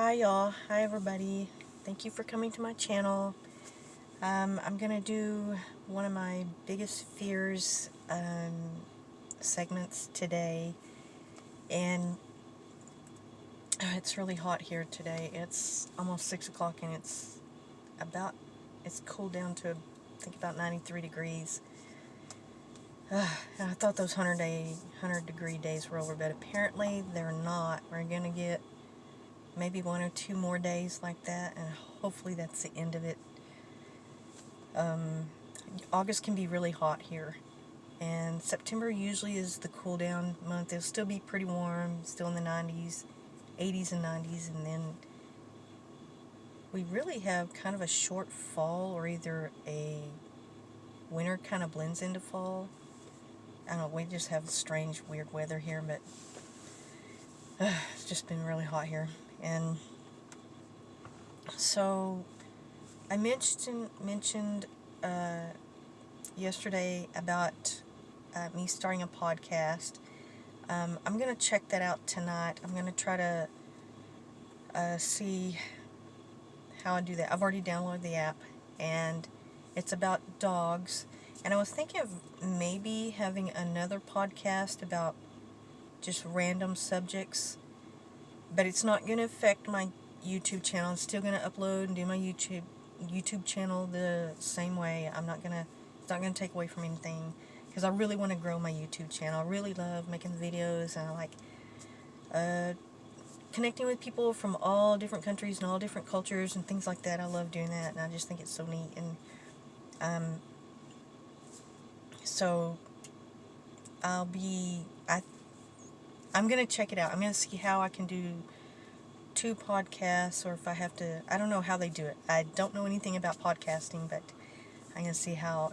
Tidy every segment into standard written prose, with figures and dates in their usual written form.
Hi y'all, hi everybody. Thank you for coming to my channel. I'm gonna do one of my biggest fears segments today, and it's really hot here today. It's almost 6 o'clock and it's cooled down to I think about 93 degrees. And I thought those 100 degree days were over, but apparently they're not. We're gonna get maybe 1 or 2 more days like that, and hopefully that's the end of it. August can be really hot here, and September usually is the cool down month. It'll still be pretty warm, still in the 90s, 80s and 90s, and then we really have kind of a short fall, or either a winter kind of blends into fall. I don't know, we just have strange, weird weather here, but it's just been really hot here. And so I mentioned yesterday about me starting a podcast. I'm going to check that out tonight. I'm going to try to see how I do that. I've already downloaded the app, and it's about dogs. And I was thinking of maybe having another podcast about just random subjects, but it's not going to affect my YouTube channel. I'm still going to upload and do my YouTube channel the same way. It's not going to take away from anything, because I really want to grow my YouTube channel. I really love making videos, and I like connecting with people from all different countries and all different cultures and things like that. I love doing that, and I just think it's so neat. And so I'm going to check it out. I'm going to see how I can do 2 podcasts, or if I have to, I don't know how they do it. I don't know anything about podcasting, but I'm going to see how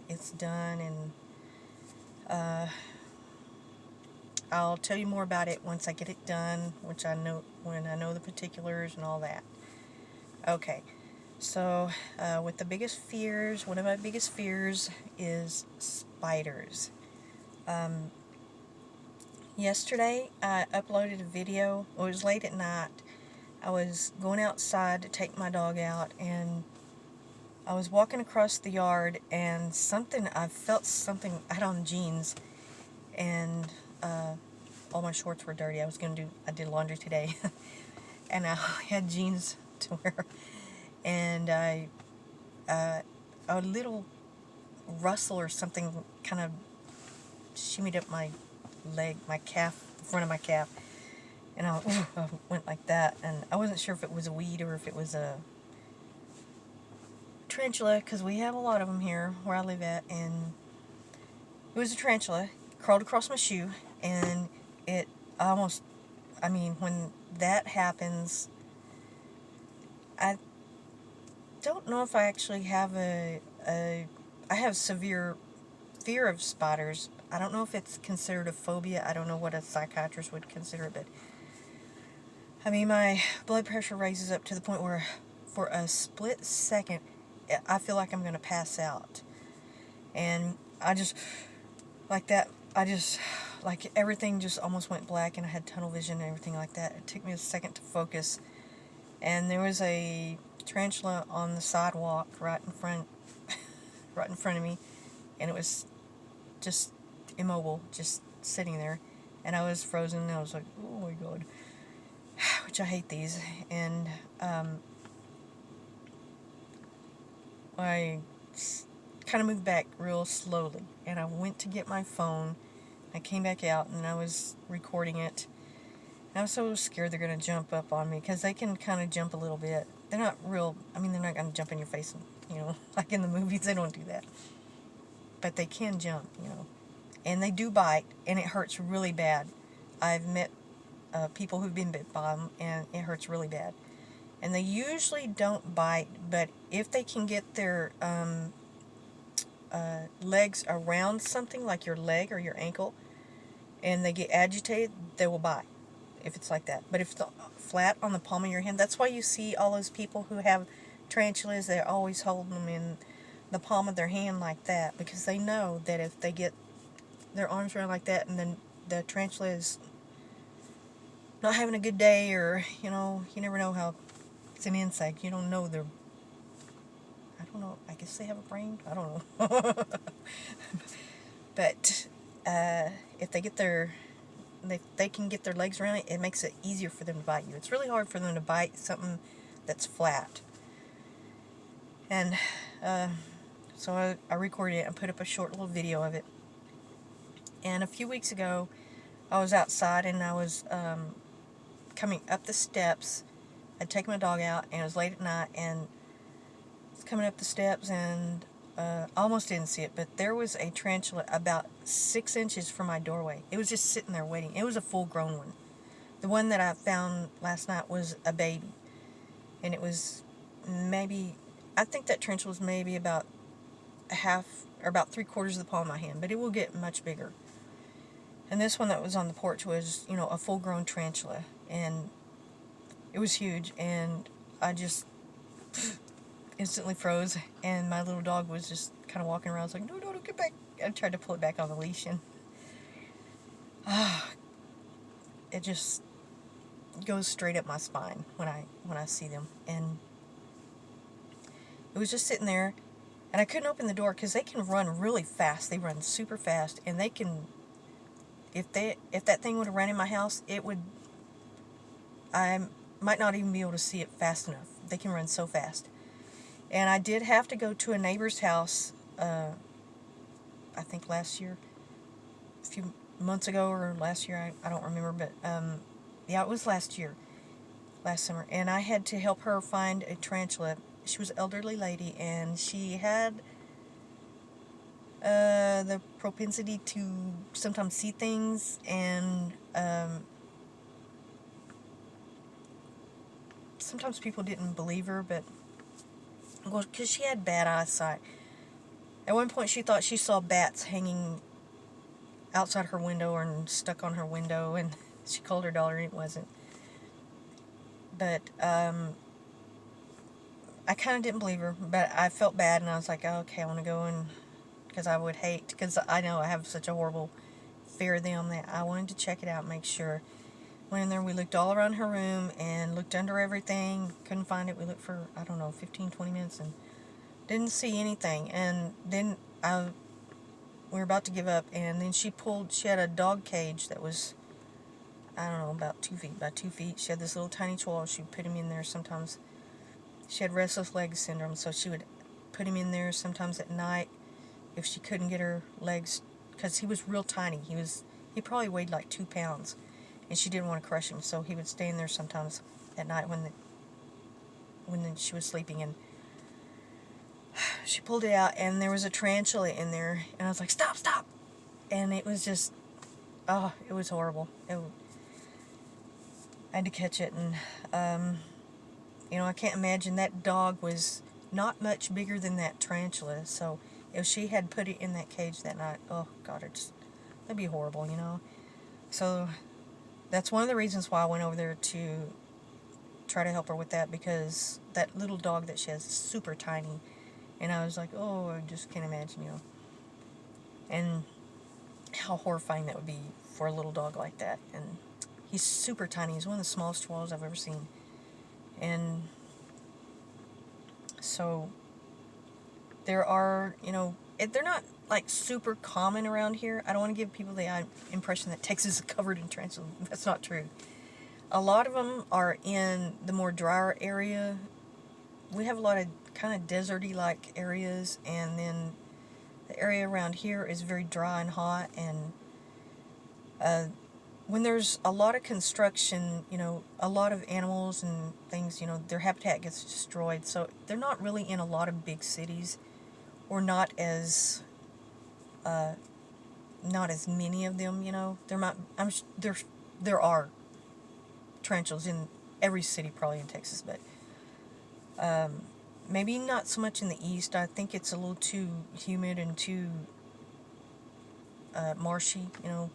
it's done, and I'll tell you more about it once I get it done, when I know the particulars and all that. Okay, so with the biggest fears, one of my biggest fears is spiders. Yesterday I uploaded a video. It was late at night. I was going outside to take my dog out, and I was walking across the yard, and I felt something. I had on jeans, and all my shorts were dirty. I did laundry today, and I had jeans to wear, and a little rustle or something kind of shimmied up my leg, my calf, the front of my calf, and I went like that, and I wasn't sure if it was a weed or if it was a tarantula, because we have a lot of them here where I live at, and it was a tarantula. It crawled across my shoe, and when that happens, I don't know if I actually have I have severe fear of spiders. I don't know if it's considered a phobia. I don't know what a psychiatrist would consider it, but my blood pressure raises up to the point where for a split second I feel like I'm going to pass out. And I just, like that, like everything just almost went black, and I had tunnel vision and everything like that. It took me a second to focus. And there was a tarantula on the sidewalk right in front of me, and it was just immobile, just sitting there, and I was frozen, and I was like, oh my god, which I hate these. And I kind of moved back real slowly, and I went to get my phone. I came back out, and I was recording it. I was so scared they're going to jump up on me, because they can kind of jump a little bit. They're not real, they're not going to jump in your face, like in the movies. They don't do that. But they can jump, And they do bite, and it hurts really bad. I've met people who've been bit by them, and it hurts really bad. And they usually don't bite, but if they can get their legs around something, like your leg or your ankle, and they get agitated, they will bite, if it's like that. But if it's flat on the palm of your hand, that's why you see all those people who have tarantulas, they're always holding them in the palm of their hand like that, because they know that if they get their arms around like that, and then the tarantula is not having a good day, or, you never know how it's an insect. You don't know I don't know, I guess they have a brain? I don't know. But if they can get their legs around it, it makes it easier for them to bite you. It's really hard for them to bite something that's flat. And so I recorded it and put up a short little video of it. And a few weeks ago, I was outside and I was coming up the steps. I'd taken my dog out, and it was late at night, and I was coming up the steps, and I almost didn't see it, but there was a tarantula about 6 inches from my doorway. It was just sitting there waiting. It was a full-grown one. The one that I found last night was a baby, and it was I think that tarantula was maybe about half, or about 3/4 of the palm of my hand, but it will get much bigger. And this one that was on the porch was, a full-grown tarantula, and it was huge, and I just instantly froze, and my little dog was just kind of walking around. I was like, no, get back. I tried to pull it back on the leash, and it just goes straight up my spine when I see them. And it was just sitting there, and I couldn't open the door because they can run really fast. They run super fast, and they can, if that thing would have ran in my house, I might not even be able to see it fast enough. They can run so fast. And I did have to go to a neighbor's house, I think last year, a few months ago, or last year, I don't remember, but yeah, it was last summer, and I had to help her find a tarantula. She was an elderly lady, and she had the propensity to sometimes see things, and sometimes people didn't believe her, but because she had bad eyesight. At one point, she thought she saw bats hanging outside her window and stuck on her window, and she called her daughter, and it wasn't. But I kind of didn't believe her, but I felt bad, and I was like, oh, okay, I want to go, and because I would hate, because I know I have such a horrible fear of them, that I wanted to check it out and make sure. Went in there, we looked all around her room and looked under everything, couldn't find it. We looked for, 15-20 minutes, and didn't see anything. And then we were about to give up, and then she had a dog cage that was, about 2 feet by 2 feet. She had this little tiny chihuahua. She would put him in there sometimes. She had restless leg syndrome, so she would put him in there sometimes at night if she couldn't get her legs, because he was real tiny. He probably weighed like 2 pounds, and she didn't want to crush him, so he would stay in there sometimes at night when she was sleeping. And she pulled it out, and there was a tarantula in there, and I was like, stop, and it was just, it was horrible. I had to catch it, and I can't imagine. That dog was not much bigger than that tarantula, so if she had put it in that cage that night, oh God, that'd be horrible, So that's one of the reasons why I went over there to try to help her with that, because that little dog that she has is super tiny, and I was like, oh, I just can't imagine, and how horrifying that would be for a little dog like that. And he's super tiny. He's one of the smallest chihuahuas I've ever seen. And so there are, they're not like super common around here. I don't want to give people the impression that Texas is covered in tarantulas. That's not true. A lot of them are in the more drier area. We have a lot of kind of deserty like areas, and then the area around here is very dry and hot, and when there's a lot of construction, a lot of animals and things, their habitat gets destroyed, so they're not really in a lot of big cities, or not as many of them, there are tarantulas in every city probably in Texas, but maybe not so much in the east. I think it's a little too humid and too marshy.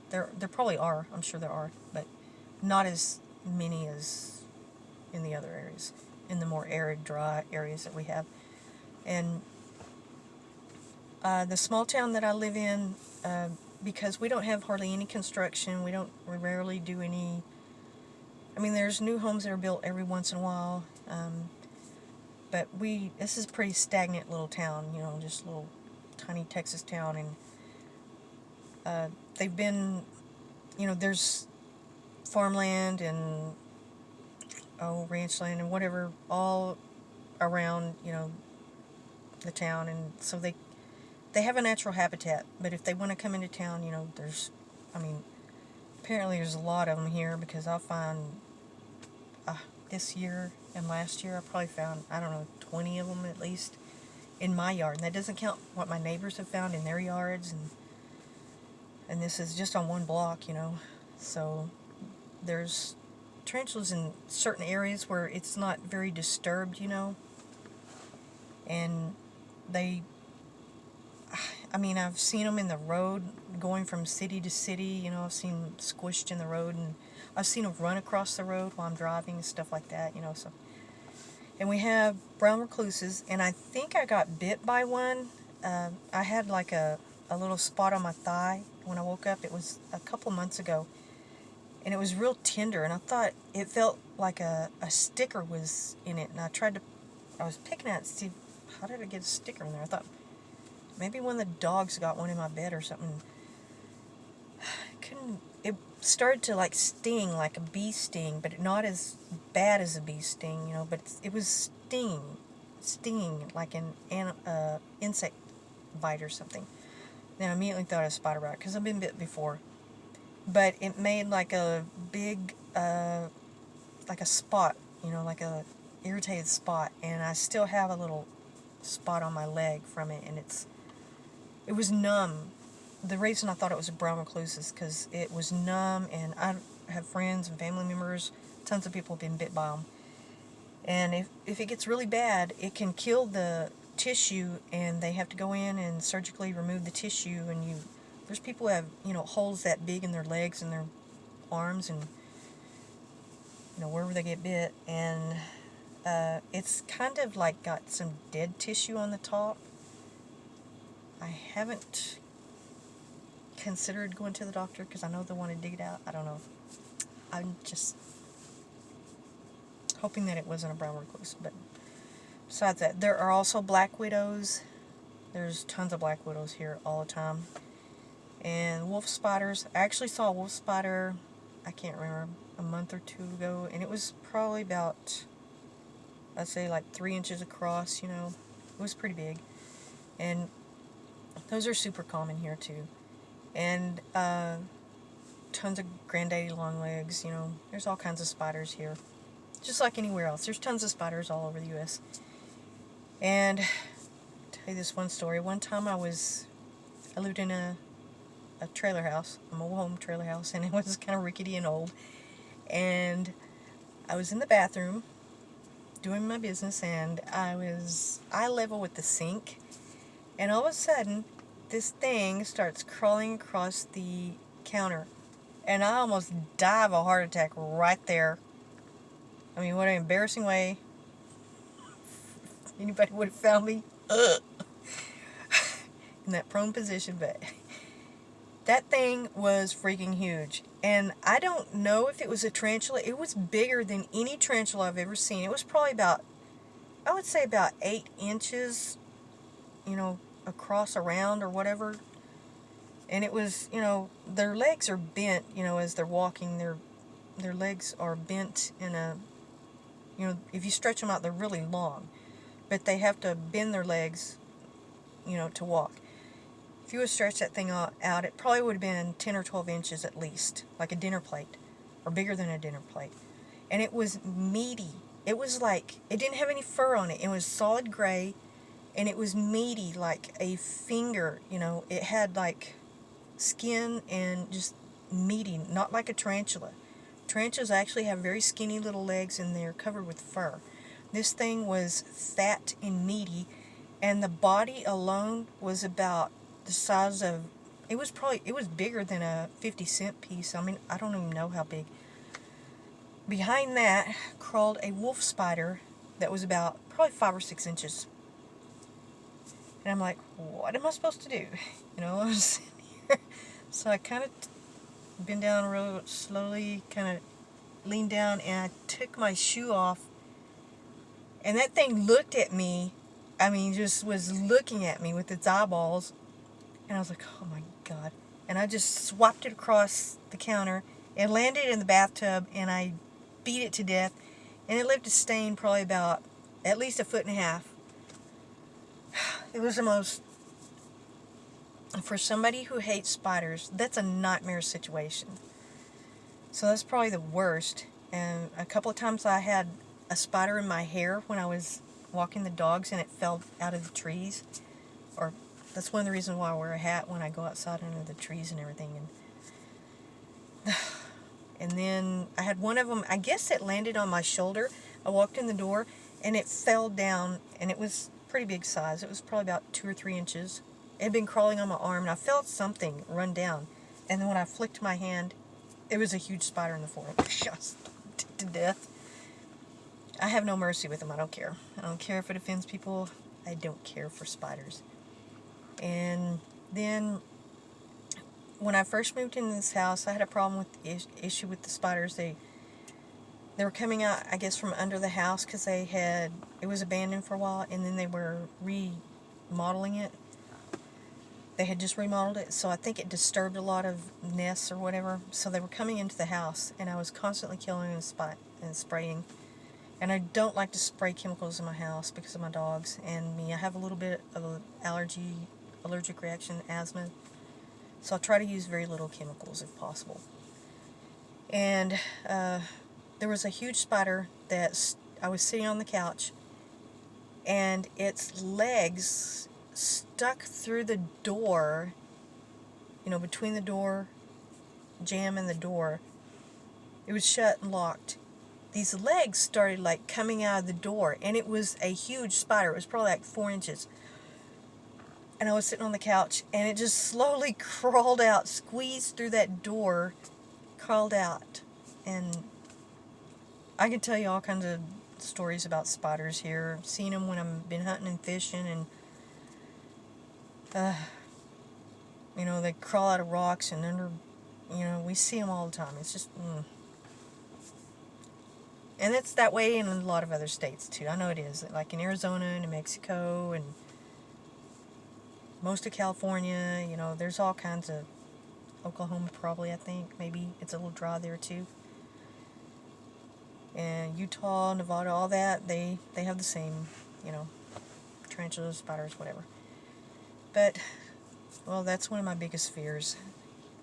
There probably are. I'm sure there are, but not as many as in the other areas, in the more arid, dry areas that we have. And the small town that I live in, because we don't have hardly any construction, we rarely do any I mean, there's new homes that are built every once in a while, but this is a pretty stagnant little town, you know, just a little tiny Texas town, and they've been, you know, there's farmland and ranch land and whatever all around, you know, the town, and so they have a natural habitat. But if they want to come into town, you know, I mean, apparently there's a lot of them here, because I'll find this year and last year I probably found, I don't know, 20 of them at least in my yard, and that doesn't count what my neighbors have found in their yards, and this is just on one block, you know. So there's tarantulas in certain areas where it's not very disturbed, you know, and I mean, I've seen them in the road going from city to city, you know. I've seen them squished in the road, and I've seen them run across the road while I'm driving and stuff like that, you know. So, and we have brown recluses, and I think I got bit by one. I had like a little spot on my thigh when I woke up. It was a couple months ago, and it was real tender, and I thought it felt like a sticker was in it, and I was picking at it to see, how did I get a sticker in there? I thought maybe one of the dogs got one in my bed or something. It started to like sting, like a bee sting, but not as bad as a bee sting, you know, but it was stinging like an insect bite or something. Then I immediately thought it was a spider bite, because I've been bit before. But it made like a big, like a spot, you know, like a irritated spot, and I still have a little spot on my leg from it, and it was numb. The reason I thought it was a brown recluse is because it was numb, and I have friends and family members, tons of people have been bit by them. And if it gets really bad, it can kill the tissue, and they have to go in and surgically remove the tissue, and there's people who have, you know, holes that big in their legs and their arms, and, you know, wherever they get bit, and it's kind of like got some dead tissue on the top. I haven't considered going to the doctor, because I know they want to dig it out. I don't know. I'm just hoping that it wasn't a brown recluse. But besides that, there are also black widows. There's tons of black widows here all the time. And wolf spiders. I actually saw a wolf spider, I can't remember, a month or two ago, and it was probably about, I'd say like 3 inches across, you know. It was pretty big. And those are super common here too. And tons of granddaddy longlegs, you know. There's all kinds of spiders here. Just like anywhere else. There's tons of spiders all over the U.S. And I'll tell you this one story. One time I lived in a trailer house, a mobile home trailer house, and it was kind of rickety and old. And I was in the bathroom doing my business, and eye level with the sink, and all of a sudden this thing starts crawling across the counter, and I almost die of a heart attack right there. I mean, what an embarrassing way. Anybody would have found me in that prone position, but that thing was freaking huge. And I don't know if it was a tarantula. It was bigger than any tarantula I've ever seen. It was probably I would say about 8 inches, you know, across, around, or whatever. And it was, you know, their legs are bent, you know, as they're walking. Their legs are bent in a, you know, if you stretch them out, they're really long. But they have to bend their legs, you know, to walk. If you would stretch that thing out, it probably would have been 10 or 12 inches at least, like a dinner plate, or bigger than a dinner plate. And it was meaty. It was like, it didn't have any fur on it. It was solid gray, and it was meaty, like a finger, you know. It had like skin and just meaty, not like a tarantula. Tarantulas actually have very skinny little legs, and they're covered with fur. This thing was fat and meaty, and the body alone was about the size of, it was bigger than a 50-cent piece. I mean, I don't even know how big. Behind that crawled a wolf spider that was about probably 5 or 6 inches. And I'm like, what am I supposed to do? You know, I was sitting here. So I kind of bend down real slowly, kind of leaned down and I took my shoe off, and that thing looked at me. I mean, just was looking at me with its eyeballs. And I was like, oh my God. And I just swapped it across the counter. It landed in the bathtub, and I beat it to death. And it left a stain probably about at least 1.5 feet. It was the most, for somebody who hates spiders, that's a nightmare situation. So that's probably the worst. And a couple of times I had a spider in my hair when I was walking the dogs, and it fell out of the trees. Or that's one of the reasons why I wear a hat when I go outside under the trees and everything. And then I had one of them, I guess it landed on my shoulder. I walked in the door, and it fell down, and it was pretty big size. It was probably about 2 or 3 inches. It had been crawling on my arm, and I felt something run down. And then when I flicked my hand, it was a huge spider in the floor. Just to death. I have no mercy with them. I don't care. I don't care if it offends people. I don't care for spiders. And then when I first moved into this house, I had a problem with the issue with the spiders. They were coming out, I guess, from under the house because it was abandoned for a while, and then they were remodeling it. They had just remodeled it, so I think it disturbed a lot of nests or whatever. So they were coming into the house, and I was constantly killing and spraying. And I don't like to spray chemicals in my house because of my dogs and me. I have a little bit of an allergic reaction, asthma. So I try to use very little chemicals if possible. And there was a huge spider that I was sitting on the couch, and its legs stuck through the door, between the door jamb and the door. It was shut and locked. These legs started coming out of the door, and it was a huge spider. It was probably 4 inches. And I was sitting on the couch, and it just slowly crawled out, squeezed through that door, crawled out. And I can tell you all kinds of stories about spiders here. I've seen them when I've been hunting and fishing, and they crawl out of rocks and under, we see them all the time. It's just, And it's that way in a lot of other states, too. I know it is. Like in Arizona, New Mexico, and most of California, there's all kinds of, Oklahoma probably, I think. Maybe it's a little dry there, too. And Utah, Nevada, all that, they have the same, tarantulas, spiders, whatever. But, well, that's one of my biggest fears.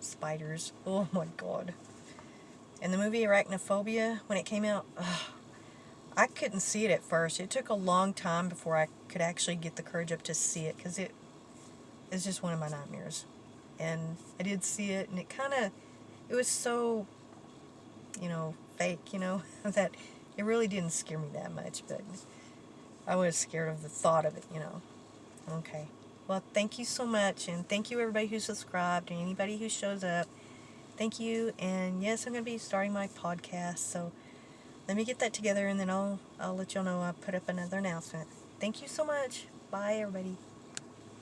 Spiders. Oh, my God. And the movie Arachnophobia, when it came out, I couldn't see it at first. It took a long time before I could actually get the courage up to see it, because it is just one of my nightmares. And I did see it, and it was so, fake, that it really didn't scare me that much, but I was scared of the thought of it, Okay. Well, thank you so much, and thank you everybody who subscribed, and anybody who shows up. Thank you, and yes, I'm going to be starting my podcast, so let me get that together, and then I'll let y'all know I put up another announcement. Thank you so much. Bye, everybody.